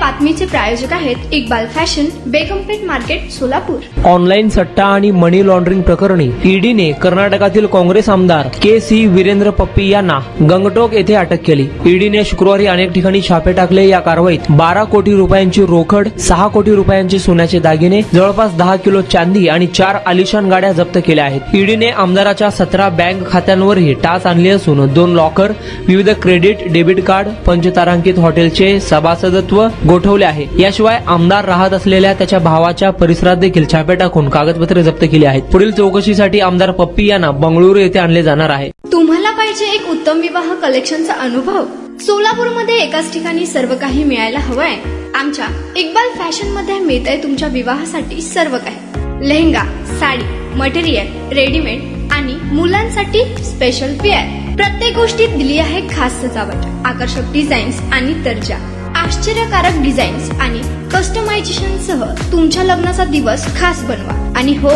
बातमीचे प्रायोजक आहेत Iqbal fashion, Begampeth market, Solapur. Online सट्टा आणि मनी लॉन्ड्रिंग प्रकरणी ईडीने कर्नाटकातील काँग्रेस आमदार के.सी. वीरेंद्र पप्पी यांना गंगटोक येथे अटक केली। ईडीने शुक्रवारी अनेक ठिकाणी छापे टाकले। या कारवाईत 12 कोटी रुपयांची रोकड, 6 कोटी रुपयांचे सोन्याचे दागिने, जवळपास 10 किलो चांदी आणि 4 आलिशान गाड्या जप्त केल्या आहेत। ईडीने आमदाराच्या 17 बँक खात्यांवरही टाच आणली असून 2 लॉकर, विविध क्रेडिट, डेबिट कार्ड, पंचतारांकित हॉटेलचे सभासदत्व गोठवले आहे। याशिवाय आमदार राहत असलेल्या त्याच्या भावाच्या परिसरात देखील छापे टाकून कागदपत्रे जप्त केली आहेत। पुढील चौकशीसाठी आमदार पप्पी यांना बंगळुरू येथे आणले जाणार आहे। तुम्हाला पाहिजे एक उत्तम विवाह कलेक्शनचा अनुभव? सोलापूरमध्ये एकाच ठिकाणी सर्व काही मिळायला हवंय? आमच्या इक्बाल फॅशन मध्ये मिळतंय तुमच्या विवाहासाठी सर्व काही। लेहंगा, साडी, मटेरियल, रेडीमेड आणि मुलांसाठी स्पेशल वेअर। प्रत्येक गोष्टीत दिली आहे खास सजावट, आकर्षक डिझाईन्स आणि दर्जा, आश्चर्यकारक डिझाईन्स आणि कस्टमायझेशन सह तुमच्या लग्नाचा दिवस खास बनवा। आणि हो,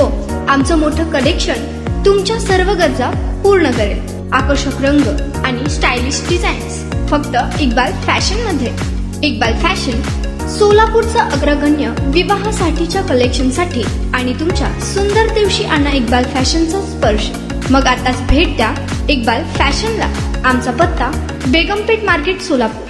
आमचं मोठं कलेक्शन तुमच्या सर्व गरजा पूर्ण करेल। आकर्षक रंग आणि स्टायलिश डिझाईन्स फक्त इक्बाल फॅशन मध्ये। इक्बाल फॅशन सोलापूरचा अग्रगण्य विवाहासाठीच्या कलेक्शनसाठी आणि तुमच्या सुंदर दिवशी आणा इक्बाल फॅशनचा स्पर्श। मग आताच भेट द्या इक्बाल फॅशनला। आमचा पत्ता बेगमपेठ मार्केट, सोलापूर।